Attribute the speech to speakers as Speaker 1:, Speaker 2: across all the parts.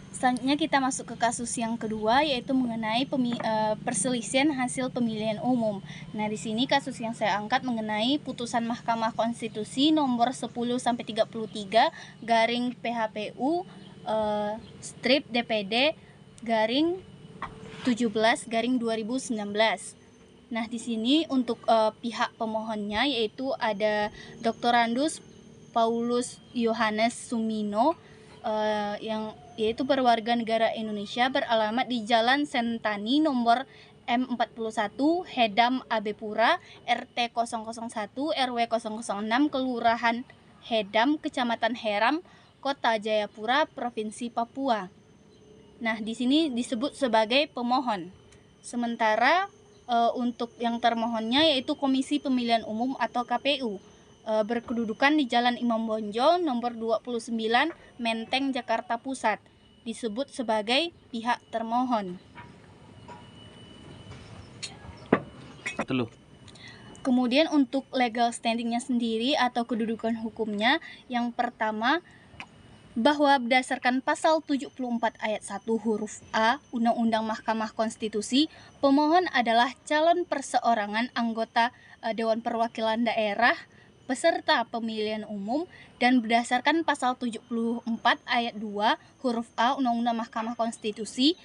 Speaker 1: Selanjutnya kita masuk ke kasus yang kedua, yaitu mengenai perselisihan hasil pemilihan umum. Nah, di sini kasus yang saya angkat mengenai putusan Mahkamah Konstitusi nomor 10/33 garing PHPU strip DPD garing 17 garing 2019. Nah, di sini untuk pihak pemohonnya yaitu ada Dr. Randus Paulus Yohanes Sumino yang yaitu berwarga negara Indonesia, beralamat di Jalan Sentani nomor M41 Hedam Abepura RT 001 RW 006 Kelurahan Hedam Kecamatan Heram Kota Jayapura Provinsi Papua. Nah, di sini disebut sebagai pemohon. Sementara untuk yang termohonnya yaitu Komisi Pemilihan Umum atau KPU, berkedudukan di Jalan Imam Bonjol nomor 29 Menteng Jakarta Pusat, disebut sebagai pihak termohon. Kemudian untuk legal standingnya sendiri atau kedudukan hukumnya, yang pertama bahwa berdasarkan pasal 74 ayat 1 huruf A Undang-Undang Mahkamah Konstitusi, pemohon adalah calon perseorangan anggota Dewan Perwakilan Daerah peserta pemilihan umum, dan berdasarkan pasal 74 ayat 2 huruf A Undang-Undang Mahkamah Konstitusi,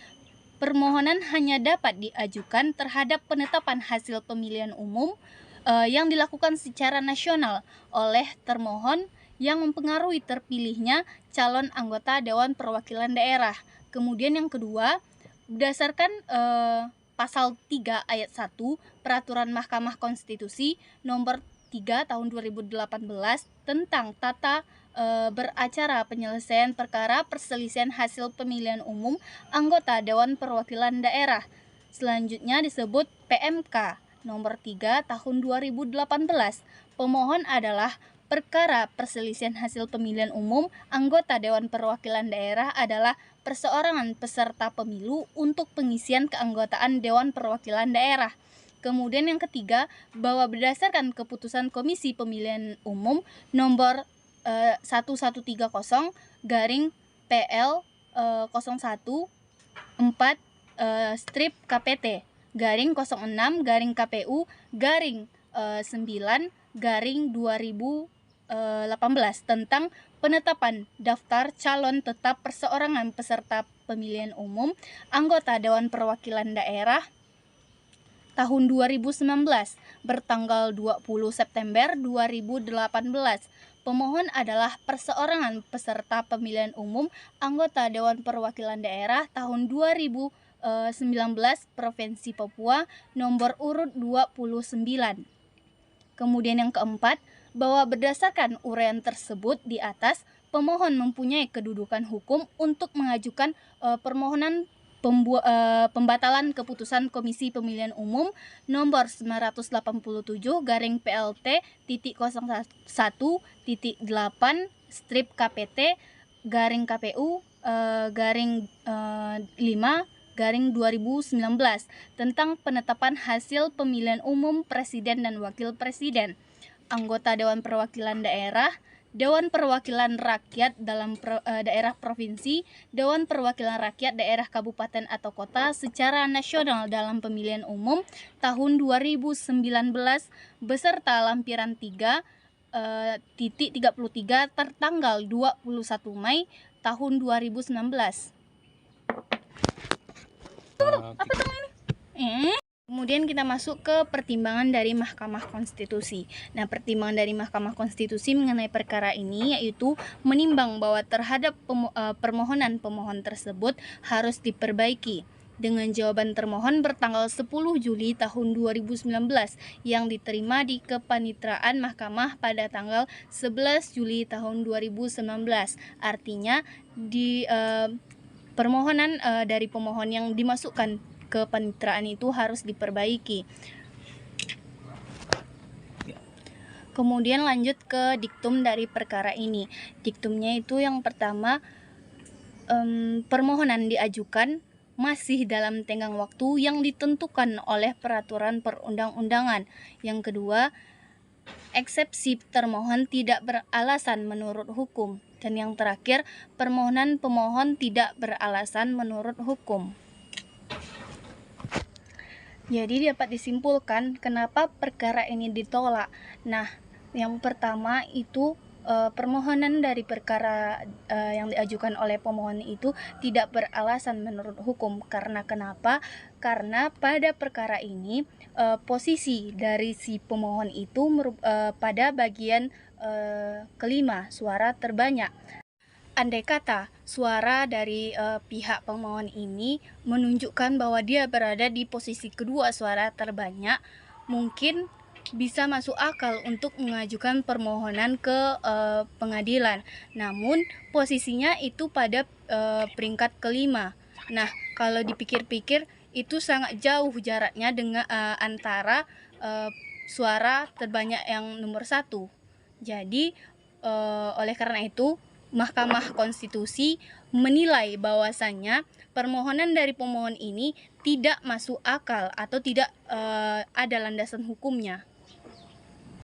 Speaker 1: permohonan hanya dapat diajukan terhadap penetapan hasil pemilihan umum yang dilakukan secara nasional oleh termohon yang mempengaruhi terpilihnya calon anggota Dewan Perwakilan Daerah. Kemudian yang kedua, berdasarkan pasal 3 ayat 1 Peraturan Mahkamah Konstitusi nomor 3 tahun 2018 tentang tata beracara penyelesaian perkara perselisihan hasil pemilihan umum anggota Dewan Perwakilan Daerah. Selanjutnya disebut PMK nomor 3 tahun 2018. Pemohon adalah perkara perselisihan hasil pemilihan umum anggota Dewan Perwakilan Daerah adalah perseorangan peserta pemilu untuk pengisian keanggotaan Dewan Perwakilan Daerah. Kemudian yang ketiga, bahwa berdasarkan keputusan Komisi Pemilihan Umum nomor 1130 garing PL 01 4 strip KPT garing 06 garing KPU garing 9 garing 2018 tentang penetapan daftar calon tetap perseorangan peserta pemilihan umum anggota Dewan Perwakilan Daerah tahun 2019 bertanggal 20 September 2018. Pemohon adalah perseorangan peserta pemilihan umum anggota Dewan Perwakilan Daerah tahun 2019 Provinsi Papua nomor urut 29. Kemudian yang keempat, bahwa berdasarkan uraian tersebut di atas, pemohon mempunyai kedudukan hukum untuk mengajukan permohonan pembatalan keputusan Komisi Pemilihan Umum nomor 987 garing PLT titik 01.8 strip KPT garing KPU garing 5 garing 2019 tentang penetapan hasil pemilihan umum presiden dan wakil presiden, anggota Dewan Perwakilan Daerah, Dewan Perwakilan Rakyat dalam daerah provinsi, Dewan Perwakilan Rakyat daerah kabupaten atau kota secara nasional dalam pemilihan umum tahun 2019 beserta lampiran 3 titik 33 tertanggal 21 Mei tahun 2019. Apa tuh ini? Kemudian kita masuk ke pertimbangan dari Mahkamah Konstitusi. Nah, pertimbangan dari Mahkamah Konstitusi mengenai perkara ini yaitu menimbang bahwa terhadap permohonan pemohon tersebut harus diperbaiki dengan jawaban termohon bertanggal 10 Juli tahun 2019 yang diterima di Kepanitraan Mahkamah pada tanggal 11 Juli tahun 2019. Artinya di permohonan dari pemohon yang dimasukkan ke paniteraan itu harus diperbaiki. Kemudian lanjut ke diktum dari perkara ini. Diktumnya itu yang pertama, permohonan diajukan masih dalam tenggang waktu yang ditentukan oleh peraturan perundang-undangan. Yang kedua, eksepsi termohon tidak beralasan menurut hukum. Dan yang terakhir, permohonan pemohon tidak beralasan menurut hukum. Jadi dapat disimpulkan kenapa perkara ini ditolak. Nah, yang pertama itu permohonan dari perkara yang diajukan oleh pemohon itu tidak beralasan menurut hukum. Karena kenapa? Karena pada perkara ini posisi dari si pemohon itu pada bagian kelima, suara terbanyak. Andai kata suara dari pihak pemohon ini menunjukkan bahwa dia berada di posisi kedua, suara terbanyak, mungkin bisa masuk akal untuk mengajukan permohonan ke pengadilan. Namun posisinya itu pada peringkat kelima. Nah, kalau dipikir-pikir itu sangat jauh jaraknya dengan antara suara terbanyak yang nomor 1. Jadi oleh karena itu Mahkamah Konstitusi menilai bahwasannya permohonan dari pemohon ini tidak masuk akal atau tidak ada landasan hukumnya.